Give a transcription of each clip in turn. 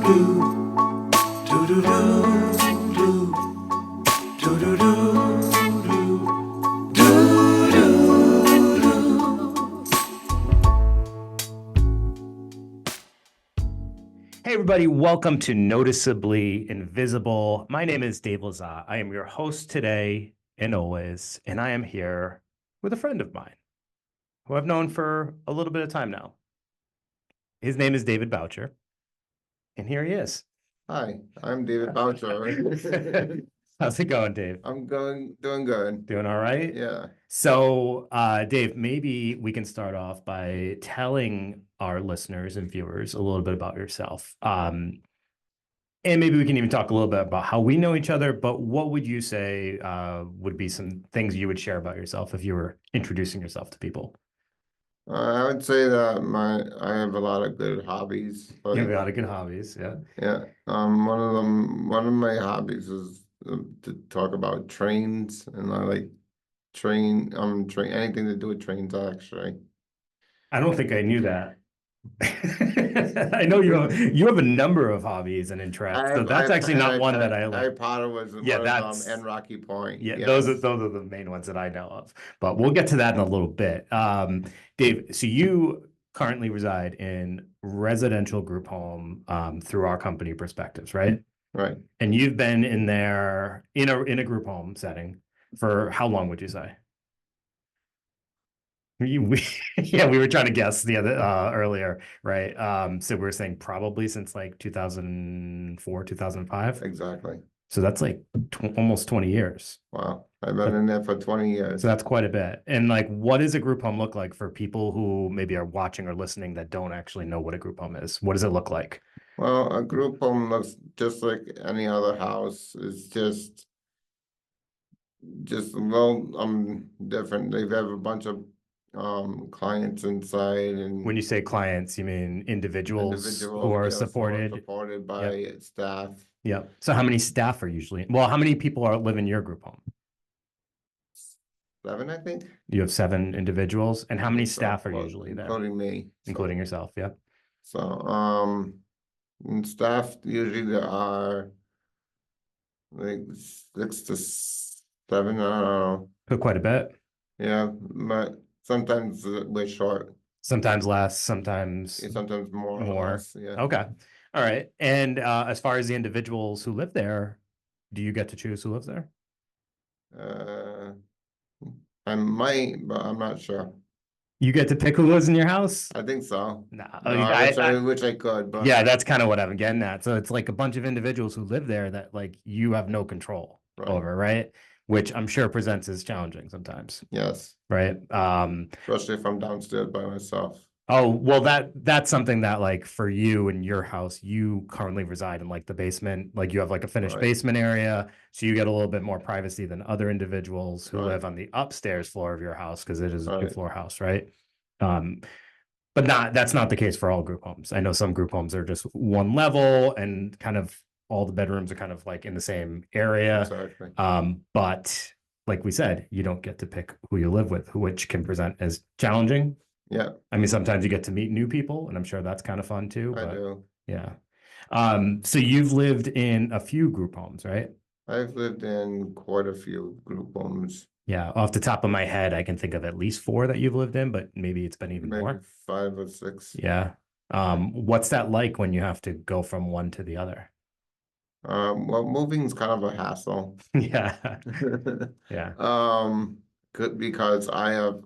Hey, everybody, welcome to Noticeably Invisible. My name is Dave Lazat. I am your host today and always, and I am here with a friend of mine who I've known for a little bit of time now. His name is David Boucher, and here he is. Hi, I'm David Boucher. How's it going, Dave? I'm doing good. Doing all right? Yeah. So, Dave, maybe we can start off by telling our listeners and viewers a little bit about yourself. And maybe we can even talk a little bit about how we know each other, but what would you say would be some things you would share about yourself if you were introducing yourself to people? I would say that I have a lot of good hobbies. You have a lot of good hobbies, yeah. Yeah. One of my hobbies is to talk about trains, and I like train anything to do with trains actually. I don't think I knew that. I know you have a number of hobbies and interests, so that's actually not one that I like. Harry Potter was one of them, and Rocky Point. Yeah, Yes. those are the main ones that I know of. But we'll get to that in a little bit. Dave, so you currently reside in residential group home through our company Perspectives, right? Right. And you've been in there in a group home setting for how long would you say? We were trying to guess the other earlier, right? So we were saying probably since like 2004, 2005. Exactly. So that's like almost 20 years. Wow. I've been in there for 20 years. So that's quite a bit. And like, what does a group home look like for people who maybe are watching or listening that don't actually know what a group home is? What does it look like? Well, a group home looks just like any other house. It's just different. They have a bunch of clients inside, and When you say clients, you mean individuals who are supported by staff. Yeah. So how many staff are usually, well, how many people live in your group home? 7, I think. You have 7 individuals, and how many staff are usually there? Including me. Including yourself, yeah. So, and staff usually there are like 6 to 7, I don't know. So quite a bit. Yeah, but sometimes we're short. Sometimes less, sometimes more. Less, yeah. Okay. All right. And as far as the individuals who live there, do you get to choose who lives there? I might, but I'm not sure. You get to pick who lives in your house? I think so. No, I wish I could, but yeah, that's kind of what I'm getting at. So it's like a bunch of individuals who live there that like you have no control over, right? Which I'm sure presents as challenging sometimes. Yes. Right. Especially if I'm downstairs by myself. Oh, well, that's something that like for you in your house, you currently reside in like the basement, like you have like a finished basement area. So you get a little bit more privacy than other individuals who live on the upstairs floor of your house because it is a 2-floor house, right? But that's not the case for all group homes. I know some group homes are just one level and kind of all the bedrooms are kind of like in the same area. Exactly. But like we said, you don't get to pick who you live with, which can present as challenging. Yeah. I mean, sometimes you get to meet new people, and I'm sure that's kind of fun too. I do. Yeah. So you've lived in a few group homes, right? I've lived in quite a few group homes. Yeah. Off the top of my head, I can think of at least 4 that you've lived in, but maybe it's been even more. 5 or 6. Yeah. What's that like when you have to go from one to the other? Well, moving's kind of a hassle. Yeah. Yeah. Good, because I have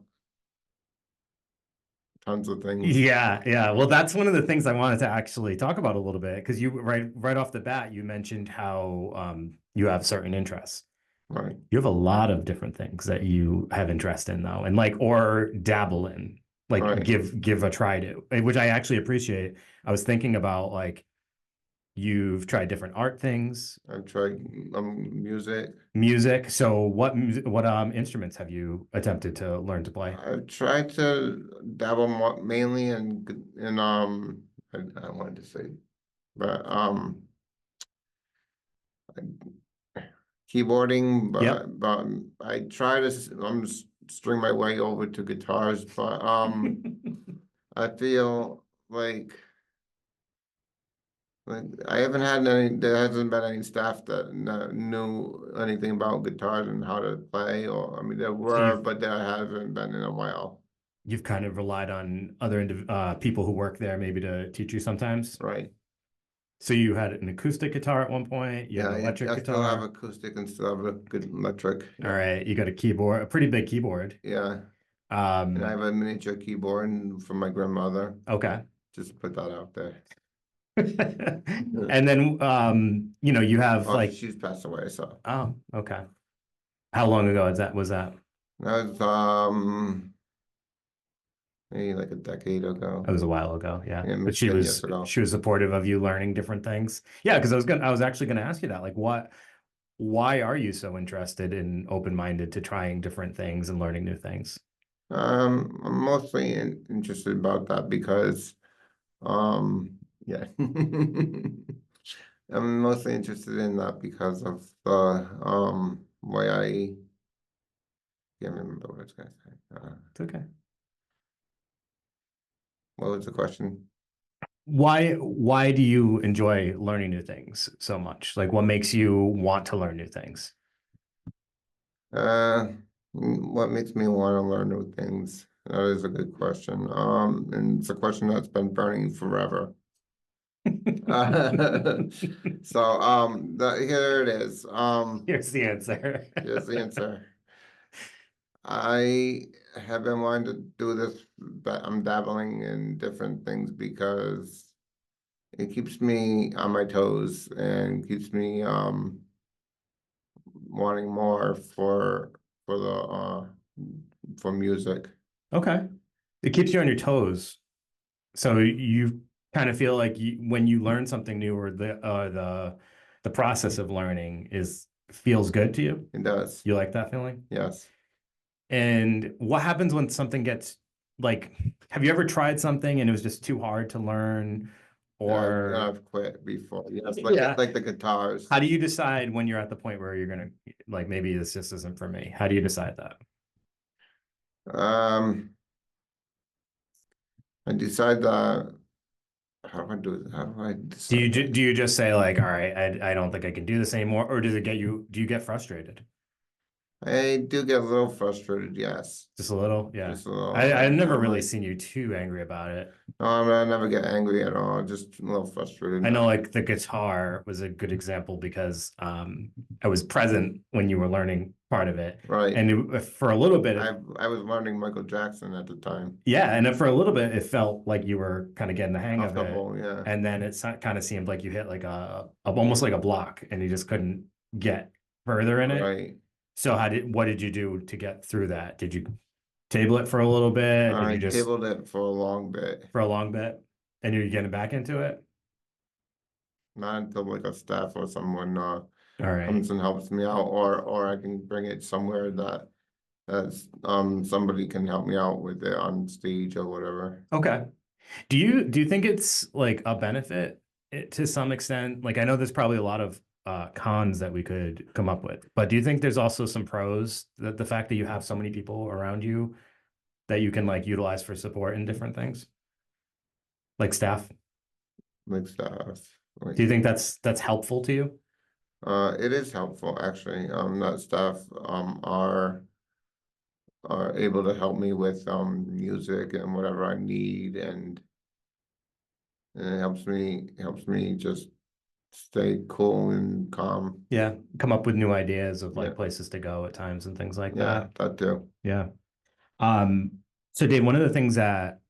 tons of things. Yeah. Well, that's one of the things I wanted to actually talk about a little bit because you right off the bat, you mentioned how you have certain interests. Right. You have a lot of different things that you have interest in though, and like or dabble in, like give a try to, which I actually appreciate. I was thinking about like you've tried different art things. I've tried music. Music. So what instruments have you attempted to learn to play? I've tried to dabble mainly in I wanted to say, but keyboarding, but I try to string my way over to guitars, but I feel like Like, I haven't had any, there hasn't been any staff that knew anything about guitars and how to play, or, I mean, there So were, but there hasn't been in a while, you've kind of relied on other people who work there maybe to teach you sometimes. right? So you had an acoustic guitar at one point, you had Yeah, an electric I still have guitar. acoustic and still have a good electric, All yeah, right, you got a keyboard, a pretty big keyboard. yeah. And I Um, have a miniature keyboard from my grandmother, okay. just put that out there. And then you know, you have Oh, like, she's passed away, so oh, okay. How long ago is that was that? that was maybe like a decade That ago. was a while ago, yeah. Yeah, But maybe 10 years ago. she was supportive of you learning different things. Yeah, because I was actually gonna ask you that. Like why are you so interested and open-minded to trying different things and learning new things? I'm mostly interested about that because, yeah, I'm mostly interested in that because of the way I can't remember what I was gonna say. It's okay. What was the question? Why do you enjoy learning new things so much? Like what makes you want to learn new things? Uh, what makes me want to learn new things? That is a good question. And it's a question that's been burning forever. So, here it is. Here's the answer. Here's the answer. I have been wanting to do this, but I'm dabbling in different things because it keeps me on my toes and keeps me wanting more for the for music. Okay. It keeps you on your toes. So you kind of feel like when you learn something new or the process of learning is feels good to you. It does. You like that feeling? Yes. And what happens when something gets like, have you ever tried something and it was just too hard to learn? Or I've quit before. Yes, yeah, like the guitars. how do you decide when you're at the point where you're gonna like maybe this just isn't for me? How do you decide that? Um, I decide that how do I do it? How do I decide that? Do you just say like, all right, I don't think I can do this anymore, or does it get you? Do you get frustrated? I do get a little frustrated, yes. Just a little, yeah. Just a little. I've never I'm really like, seen you too angry about it. no, I never get angry at all. Just a little frustrated. I know like the guitar was a good example because I was present when you were learning part of it. Right. And for a little bit, I was learning Michael Jackson at the time. yeah, and for a little bit, it felt like you were kind of getting the hang of it. Comfortable, yeah. And then it kind of seemed like you hit like almost like a block and you just couldn't get further in it. Right. So what did you do to get through that? Did you table it for a little bit? Did I you just tabled it for a long bit. for a long bit? And you're getting back into it? Not until like a staff or someone All right. comes and helps me out, or I can bring it somewhere that's somebody can help me out with it on stage or whatever. Okay. Do you think it's like a benefit to some extent? Like I know there's probably a lot of cons that we could come up with, but do you think there's also some pros that the fact that you have so many people around you that you can like utilize for support in different things, like staff? Like staff. Do you Like think that's helpful to you? it is helpful actually. That staff are able to help me with music and whatever I need, and it helps me just stay cool and calm. Yeah, come up with new ideas of like Yeah, places to go at times and things like yeah, that. that too. Yeah. So Dave, one of the things that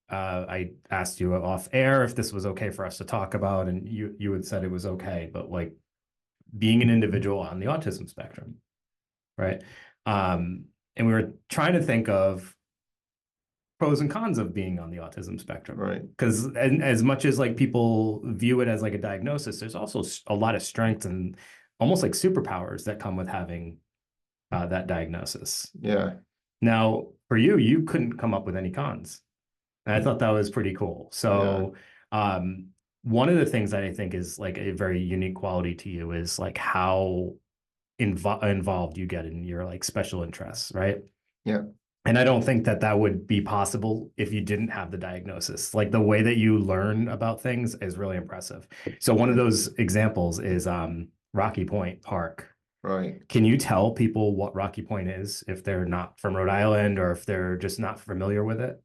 I asked you off air if this was okay for us to talk about, and you had said it was okay, but like being an individual on the autism spectrum, right? And we were trying to think of pros and cons of being on the autism spectrum, Right. because as much as like people view it as like a diagnosis, there's also a lot of strengths and almost like superpowers that come with having that diagnosis. Yeah, Now, for you, you couldn't come up with any cons. And I thought that was pretty cool. yeah, So, one of the things that I think is like a very unique quality to you is like how involved you get in your like special interests, right? yeah. And I don't think that that would be possible if you didn't have the diagnosis. Like the way that you learn about things is really impressive. So one of those examples is Rocky Point Park. Right. Can you tell people what Rocky Point is if they're not from Rhode Island or if they're just not familiar with it?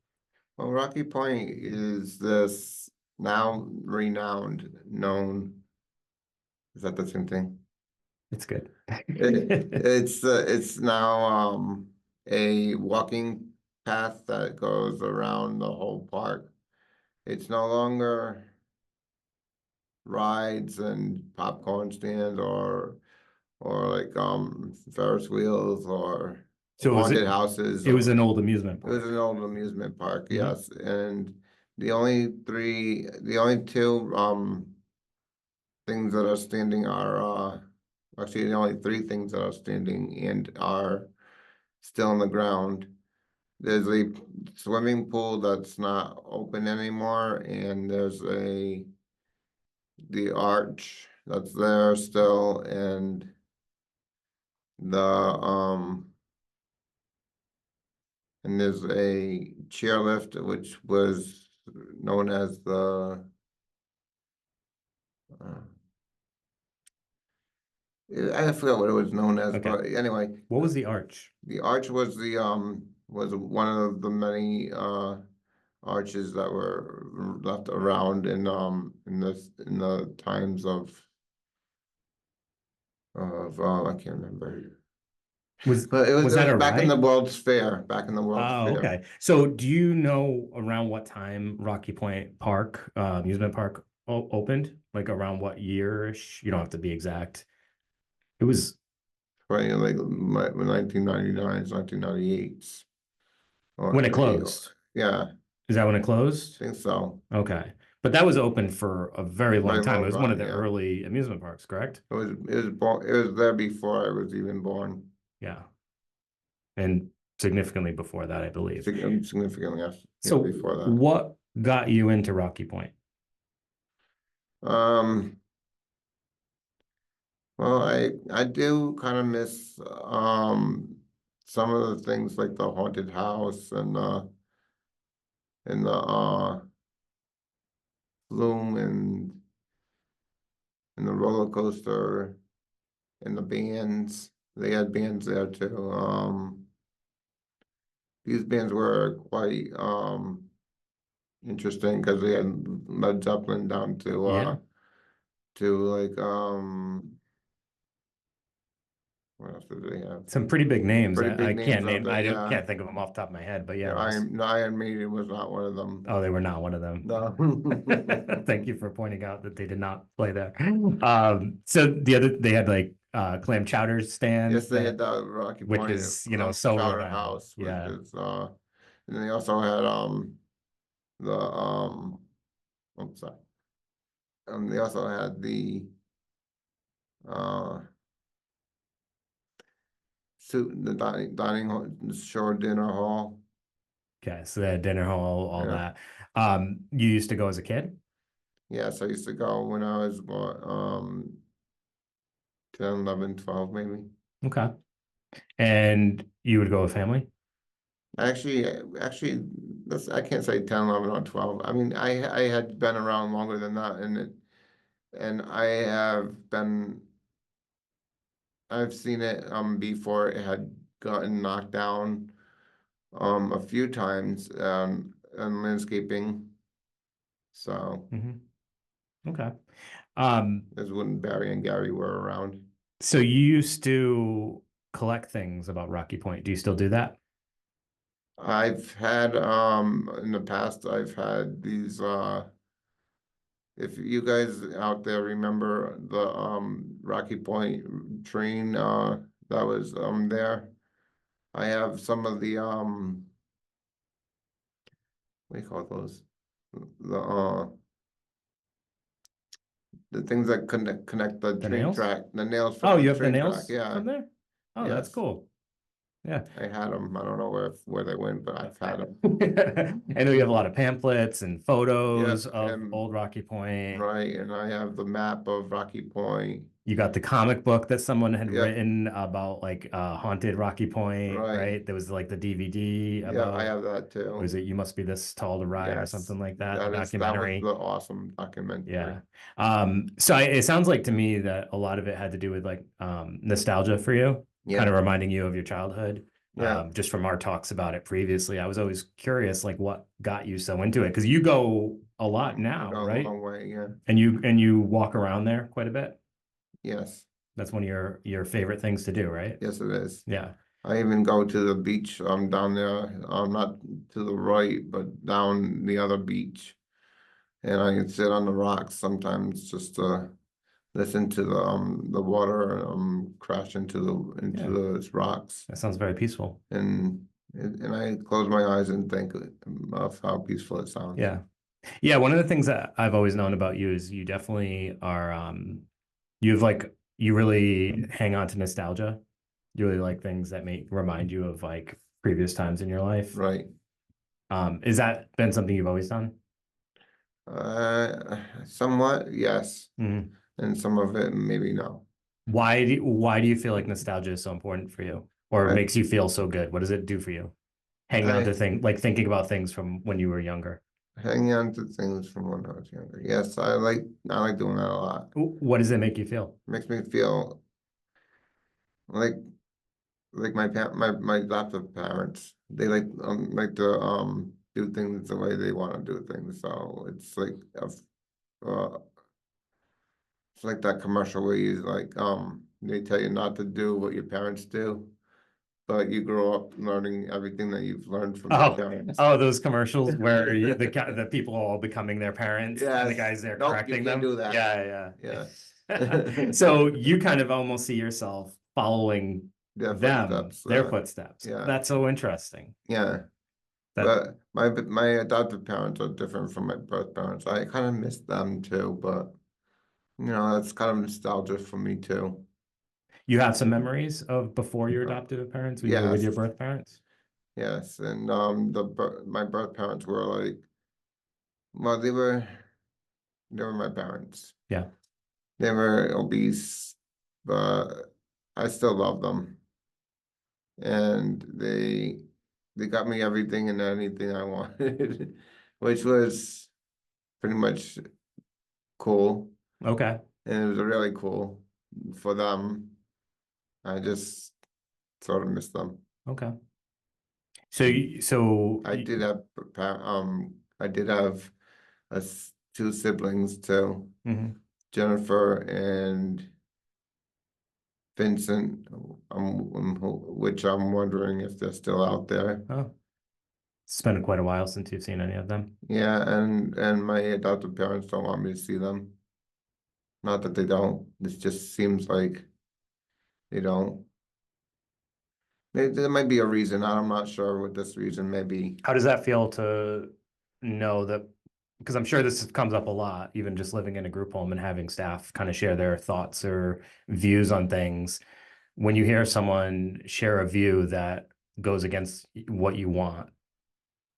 Well, Rocky Point is this now renowned, known, is that the same thing? It's good. It's now a walking path that goes around the whole park. It's no longer rides and popcorn stands or like Ferris wheels or So haunted houses it was or an old amusement it was park. an old amusement park, Mhm. yes. And the only two things that are standing are actually the only three things that are standing and are still on the ground. There's a swimming pool that's not open anymore, and there's the arch that's there still, and the and there's a chairlift which was known as the uh, I forgot what it was known as, Okay. but anyway, What was the arch? the arch was one of the many arches that were left around in the times of I can't remember. But Was it that was a back in the ride? World's Fair, back in the World's Oh, Fair. okay. So do you know around what time Rocky Point Park, amusement park opened? Like around what year-ish? You don't have to be exact. It was Right, like 1999, 1998, when it or closed. yeah, Is that when it closed? I think so. Okay. But that was open for a very long Very time. It long was one of time, the yeah. early amusement parks, correct? It was there before I was even born. Yeah. And significantly before that, I believe. Significantly, yes, yeah, So before that. what got you into Rocky Point? Um, well, I do kind of miss some of the things like the haunted house and the Flume and the roller coaster and the bands. They had bands there too. These bands were quite interesting because they had Led Zeppelin down Yeah. to like what else did they have? Some pretty big names. Pretty I big names can't out name, there, yeah. can't think of them off the top of my head, but yeah, Yeah, Russ. Iron Maiden was not one of them. Oh, they were not one of them. No. Thank you for pointing out that they did not play there. So they had like clam chowder Yes, stands they had that, that Rocky which Point is, you know, so Rhode Chowder Island. House, which Yeah. is and they also had the I'm sorry. They also had the uh the dining hall, the shore dinner hall. Okay. So they had dinner hall, all Yeah. that. You used to go as a kid? Yes, I used to go when I was about 10, 11, 12 maybe. Okay. And you would go with family? Actually, that's I can't say 10, 11, or 12. I mean, I had been around longer than that, and I've seen it before it had gotten knocked down a few times in landscaping. So Hmm. Okay. Um, as when Barry and Gary were around. so you used to collect things about Rocky Point. Do you still do that? I've had in the past I've had these if you guys out there remember the Rocky Point train that was there. I have some of the what do you call those? The things that connect the The train nails? track, the nails from Oh, the you have the train track. nails Yeah. from there? Oh, that's Yes. cool. Yeah. I had them. I don't know where they went, but I've had them. I know you have a lot of pamphlets and Yeah, photos of and old Rocky Point. right, and I have the map of Rocky Point. You got the comic book that someone had Yeah, written about like haunted Rocky Point, right. right? There was like the DVD Yeah, I about, have that was too. it You Must Be This Tall to Ride or Yes, something like that, the that was the documentary. awesome documentary. Yeah. So it sounds like to me that a lot of it had to do with like nostalgia for you, kind Yeah, of reminding you of your childhood. yeah, Just from our talks about it previously, I was always curious, like what got you so into it? Because you go a lot I now, go a right? long way. Yeah, And you walk around there quite a bit. yes, That's one of your favorite things to do, right? yes, it is. Yeah. I even go to the beach. I'm down there. I'm not to the right, but down the other beach, and I can sit on the rocks sometimes just to listen to the water crash into Yeah. those rocks, That sounds very peaceful. and I close my eyes and think of how peaceful it sounds. Yeah. Yeah. One of the things that I've always known about you is you definitely are you have like you really hang on to nostalgia. You really like things that make remind you of like previous times in your life. Right. Is that been something you've always done? Somewhat, yes, Mhm. and some of it maybe no. Why do you feel like nostalgia is so important for you, or I makes you feel so good? What does it do for you? Hanging on to I things like thinking about things from when you were younger. hang on to things from when I was younger. Yes, I like doing that a lot. What does it make you feel? Makes me feel like my adoptive parents. They like to do things the way they want to do things. So it's like that commercial where you like they tell you not to do what your parents do, but you grow up learning everything that you've learned from your Oh, parents. oh, those commercials where the people all becoming their parents and the Yes. guys there Nope, you correcting can't do them. that. Yeah, Yeah. yeah. So you kind of almost see yourself following Their them, footsteps. their footsteps. Yeah. That's so interesting. Yeah. That But my adoptive parents are different from my birth parents. I kind of miss them too, but that's kind of nostalgia for me too. you have some memories of before your Uh, adoptive parents when you were with yes, your birth parents. yes, and my birth parents were like, well, they were my parents. Yeah. They were obese, but I still love them, and they got me everything and anything I wanted, which was pretty much cool, Okay. and it was really cool for them. I just sort of miss them. Okay. So I did have two siblings too, mhm. Jennifer and Vincent, which I'm wondering if they're still out there. Oh, it's been quite a while since you've seen any of them. Yeah, and my adoptive parents don't want me to see them. Not that they don't. It just seems like they don't. There might be a reason. I'm not sure what this reason may be. How does that feel to know that? Because I'm sure this comes up a lot, even just living in a group home and having staff kind of share their thoughts or views on things. When you hear someone share a view that goes against what you want,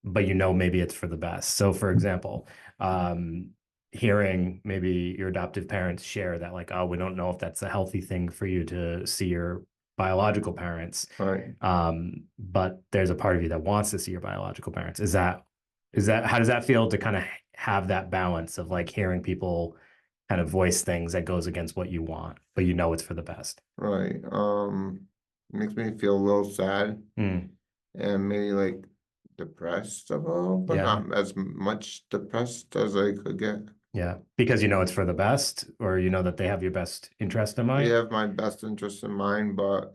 but you know maybe it's for the best. So, for example, um, hearing maybe your adoptive parents share that, like, oh, we don't know if that's a healthy thing for you to see your biological parents, Right. but there's a part of you that wants to see your biological parents. Is that how does that feel to kind of have that balance of like hearing people kind of voice things that goes against what you want, but you know it's for the best? Right. Makes me feel a little sad Mm, and maybe like depressed a little, but yeah. not as much depressed as I could get. Yeah, because you know it's for the best, or you know that they have your best interest in They mind. have my best interest in mind, but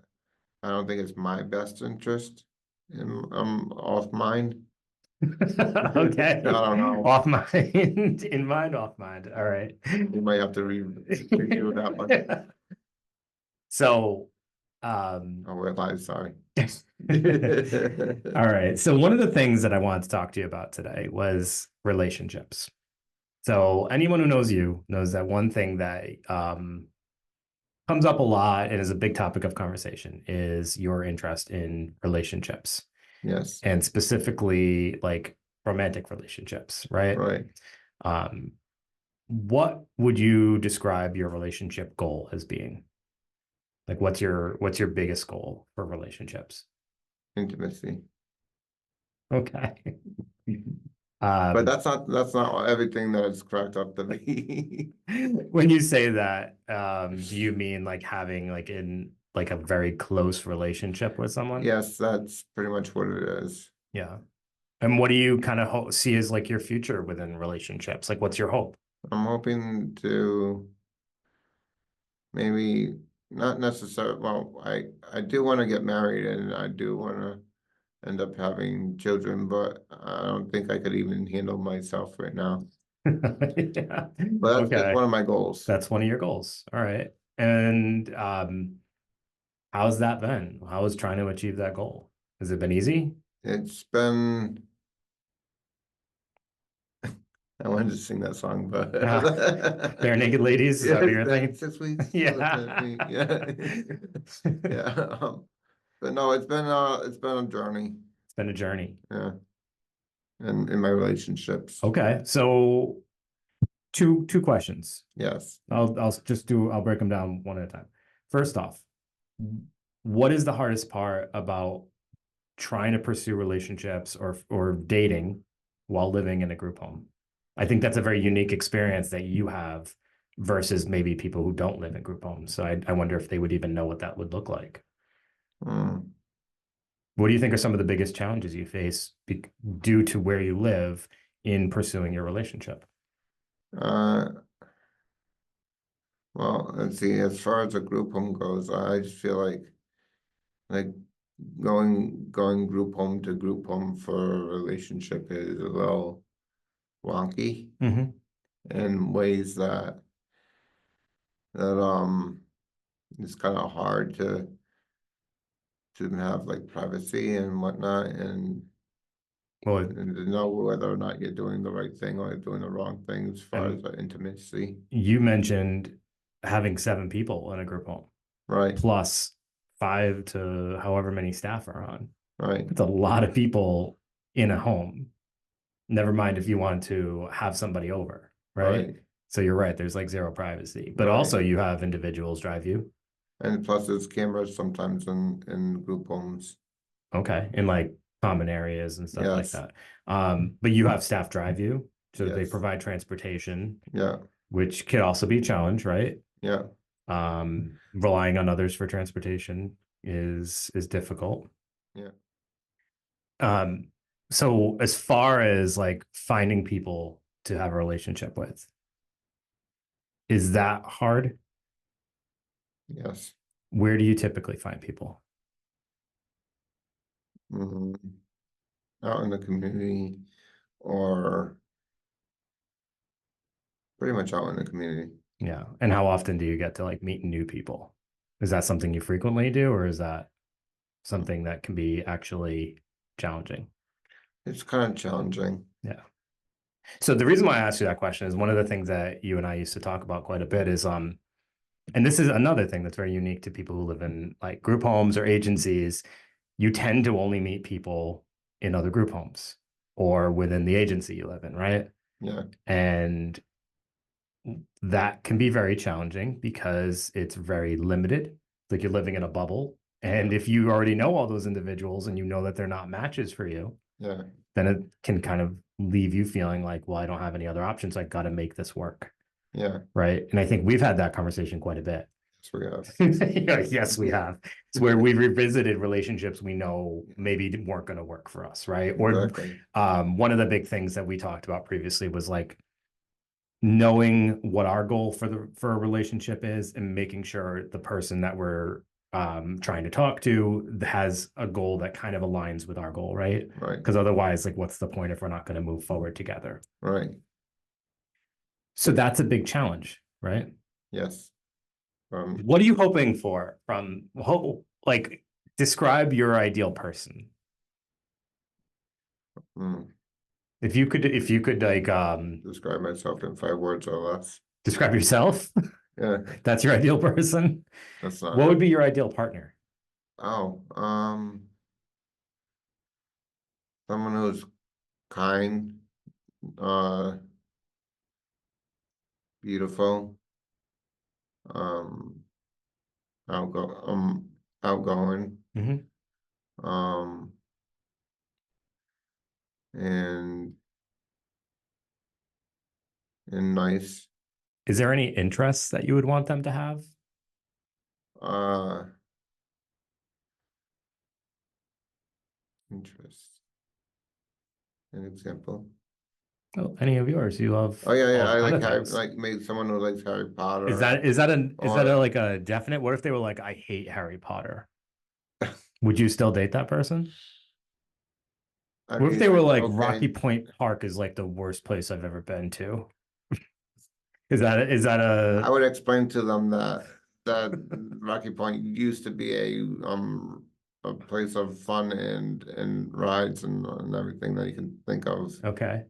I don't think it's my best interest off mind. I Okay, don't know. off mind, in mind, off mind. All right. You might have to review that one. So, Oh, well, I'm sorry. all right. So one of the things that I wanted to talk to you about today was relationships. So anyone who knows you knows that one thing that comes up a lot and is a big topic of conversation is your interest in relationships Yes, and specifically like romantic relationships, right? right. Um, what would you describe your relationship goal as being? Like what's your biggest goal for relationships? Intimacy. Okay. But Um, that's not everything that it's cracked up to be. when you say that, do you mean like having like in like a very close relationship with someone? Yes, that's pretty much what it is. Yeah. And what do you kind of see as like your future within relationships? Like, what's your hope? I'm hoping to maybe not necessarily, well, I do want to get married and I do want to end up having children, but I don't think I could even handle myself right now. Yeah. But that's just Okay. one of my goals. That's one of your goals. All right. And how's that been? How is trying to achieve that goal? Has it been easy? It's been, I wanted to sing that song, but Ah, bare naked ladies, is yeah, that what you're that thinking? 6 weeks. Yeah. Yeah. Yeah. But no, it's been a journey. It's been a journey. Yeah. And in my relationships. Okay. So two questions. Yes. I'll break them down one at a time. First off, what is the hardest part about trying to pursue relationships or dating while living in a group home? I think that's a very unique experience that you have versus maybe people who don't live in group homes. So I wonder if they would even know what that would look like. Mm. What do you think are some of the biggest challenges you face due to where you live in pursuing your relationship? Uh, well, let's see, as far as a group home goes, I just feel like going group home to group home for a relationship is a little wonky Mm-hmm. in ways that it's kind of hard to have like privacy and whatnot Well, and to know whether or not you're doing the right thing or doing the wrong thing as far as and the intimacy. you mentioned having 7 people in a group home Right, plus 5 to however many staff are on. right, It's a lot of people in a home. Never mind if you want to have somebody over, right? right, So you're right, there's like zero privacy, but right. also you have individuals drive you. And plus there's cameras sometimes in group homes. Okay. In like common areas and stuff like Yes, that. But you have staff drive you. So they yes, provide transportation, yeah, which could also be a challenge, right? yeah, Relying on others for transportation is difficult. yeah. Um, so as far as like finding people to have a relationship with, is that hard? Yes. Where do you typically find people? Mhm. Out in the community or pretty much out in the community. Yeah. And how often do you get to like meet new people? Is that something you frequently do, or is that something that can be actually challenging? It's kind of challenging. Yeah. So the reason why I asked you that question is one of the things that you and I used to talk about quite a bit is and this is another thing that's very unique to people who live in like group homes or agencies. You tend to only meet people in other group homes or within the agency you live in, right? Yeah, And that can be very challenging because it's very limited. Like you're living in a bubble. And yeah, if you already know all those individuals and you know that they're not matches for you, yeah, then it can kind of leave you feeling like, well, I don't have any other options. I got to make this work. yeah. Right. And I think we've had that conversation quite a bit. Yes, we have. Yes, we have. It's where we've revisited relationships we know maybe weren't going to work for us. Right. Or Exactly. one of the big things that we talked about previously was like knowing what our goal for a relationship is and making sure the person that we're trying to talk to has a goal that kind of aligns with our goal, right? Right, Because otherwise, like, what's the point if we're not going to move forward together? right. So that's a big challenge, right? Yes. What are you hoping for from like describe your ideal person? Mm, If you could like describe myself in 5 words or less. describe yourself. Yeah, That's your ideal person? that's What not. would be your ideal partner? Oh, someone who's kind, uh, beautiful, um, outgo outgoing, Hmm. um, and nice. Is there any interests that you would want them to have? Uh, interest. An example. Oh, any of yours? You love Oh yeah, yeah. all I kind like of Harry. things. Like maybe someone who likes Harry Is Potter, that is that a or like a definite? What if they were like, I hate Harry Potter? Would you still date that person? I What if mean, they were like, okay. Rocky Point Park is like the worst place I've ever been to? Is that I a would explain to them that Rocky Point used to be a place of fun and rides and everything that you can think of. okay?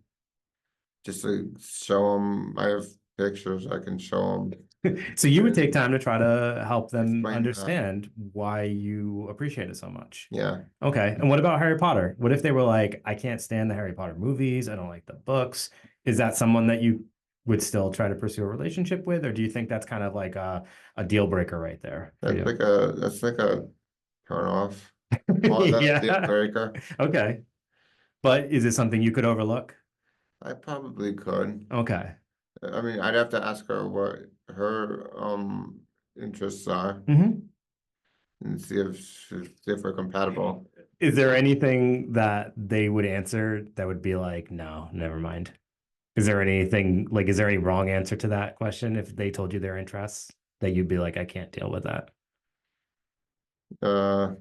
Just to show them, I have pictures I can show them So you would take and time to try to help them explain that. understand why you appreciate it so much. Yeah, Okay. And what about Harry Potter? What if they were like, I can't stand the Harry Potter movies, I don't like the books? Is that someone that you would still try to pursue a relationship with, or do you think that's kind of like a deal breaker right there for you? that's like a turn off. More than a deal Yeah. breaker. Okay. But is it something you could overlook? I probably could. Okay. I mean, I'd have to ask her what her interests are Hmm. and see if we're compatible. Is there anything that they would answer that would be like, no, never mind? Is there anything like, is there any wrong answer to that question if they told you their interests that you'd be like, I can't deal with that? Uh,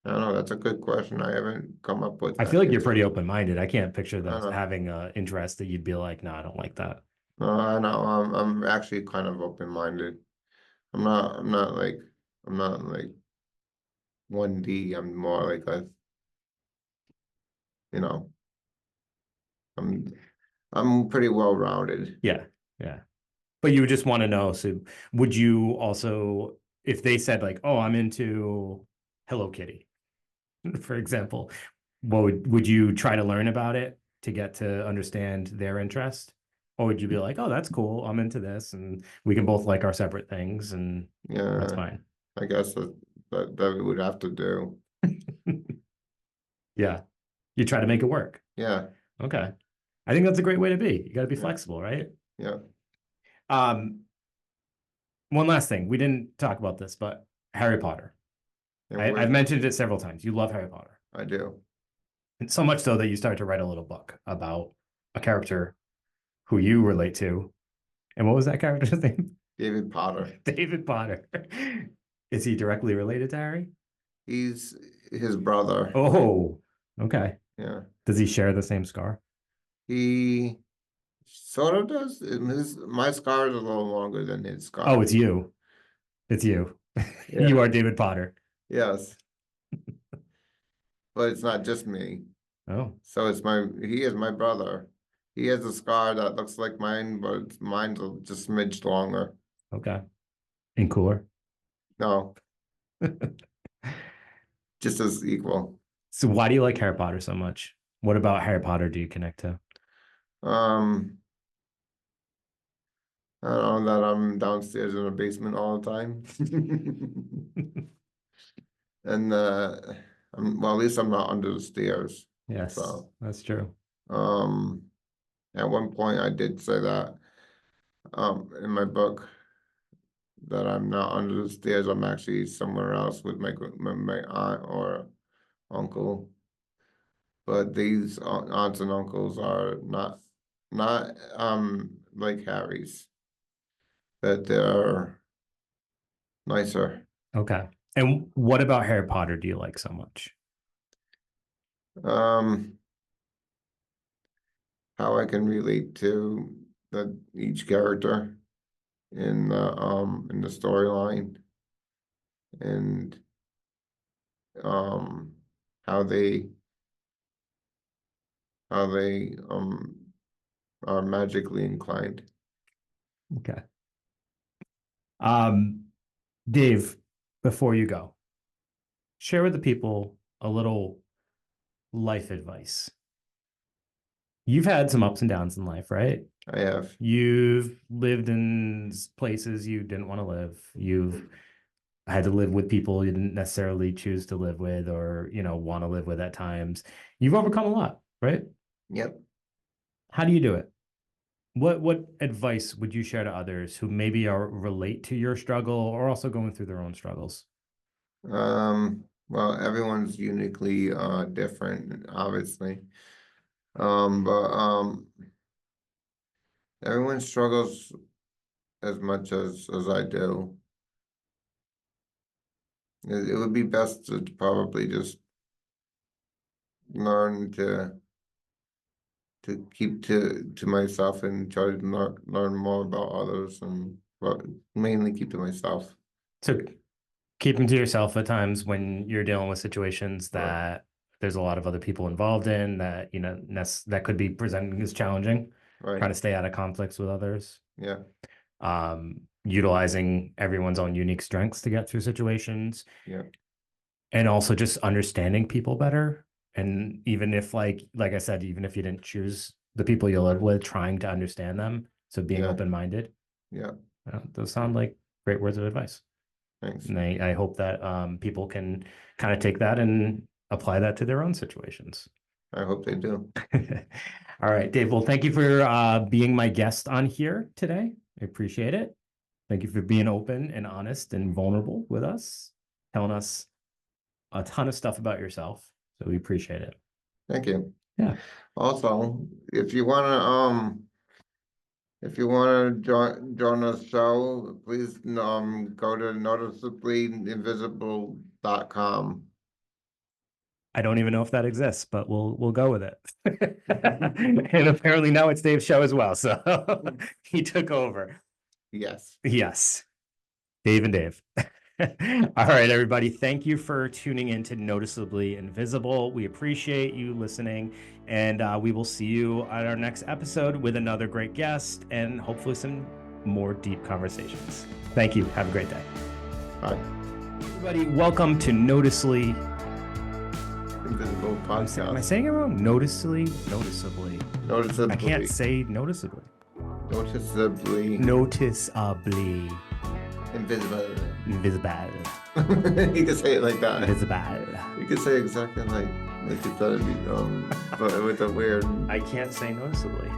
I don't know. That's a good question. I haven't come up with I feel that like you're pretty answer. open-minded. I can't picture I don't that know. having a interest that you'd be like, no, I don't like that. No, I know. I'm actually kind of open-minded. I'm not like 1D. I'm more like you know, I'm I'm pretty well-rounded. Yeah, yeah. But you would just want to know. So would you also, if they said like, oh, I'm into Hello Kitty, for example, what would you try to learn about it to get to understand their interest? Or would you be like, oh, that's cool. I'm into this and we can both like our separate things and that's Yeah, fine. I guess that we would have to do. Yeah. You try to make it work. Yeah, Okay. I think that's a great way to be. You got to be yeah, flexible, right? yeah. Um, One last thing. We didn't talk about this, but Harry Potter. And I've we're mentioned it several times. You love Harry Potter. I do. And so much so that you started to write a little book about a character who you relate to. And what was that character's name? David Potter. David Potter. Is he directly related to Harry? He's his brother. Oh, okay. Yeah. Does he share the same scar? He sort of does. My scar is a little longer than his Oh, scar. it's you. It's you. You Yeah. are David Potter. Yes. But it's not just me. Oh, So he is my brother. He has a scar that looks like mine, but mine's just smidged longer. okay. And cooler. No, just as equal. So why do you like Harry Potter so much? What about Harry Potter do you connect to? Um, I don't know that I'm downstairs in the basement all the time. And well, at least I'm not under the stairs. Yes, So, that's true. um, at one point I did say that in my book that I'm not under the stairs. I'm actually somewhere else with my aunt or uncle. But these aunts and uncles are not like Harry's. That they're nicer. Okay. And what about Harry Potter do you like so much? Um, how I can relate to each character in the storyline and um how they are magically inclined. Okay. Dave, before you go, share with the people a little life advice. You've had some ups and downs in life, right? I have. You've lived in places you didn't want to live. You've had to live with people you didn't necessarily choose to live with or, want to live with at times. You've overcome a lot, right? Yep. How do you do it? What advice would you share to others who maybe are relate to your struggle or also going through their own struggles? Well, everyone's uniquely different, obviously. But everyone struggles as much as I do. It would be best to probably just learn to keep to myself and try to learn more about others but mainly keep to myself. So keep them to yourself at times when you're dealing with situations Right. that there's a lot of other people involved in that, that could be presenting as challenging, trying Right. to stay out of conflicts with others. Yeah. Utilizing everyone's own unique strengths to get through situations. Yeah. And also just understanding people better. And even if like I said, even if you didn't choose the people you live with, trying to understand them. So being Yeah. open-minded. Yeah. Those sound like great words of advice. Thanks. And I hope that people can kind of take that and apply that to their own situations. I hope they do. All right, Dave. Well, thank you for being my guest on here today. I appreciate it. Thank you for being open and honest and vulnerable with us, telling us a ton of stuff about yourself. So we appreciate it. Thank you. Yeah. Also, if you wanna join us show, please go to noticeablyinvisible.com. I don't even know if that exists, but we'll go with it. And apparently now it's Dave's show as well. So he took over. Yes. Yes. Dave and Dave. All right, everybody. Thank you for tuning in to Noticeably Invisible. We appreciate you listening, and we will see you at our next episode with another great guest and hopefully some more deep conversations. Thank you. Have a great day. Bye. Everybody, welcome to Noticeably Invisible podcast. Am I saying it wrong? Noticeably. I can't say noticeably. Noticeably invisible. You can say it like that. Invisible. You can say exactly like you said it, but with a weird. I can't say noticeably.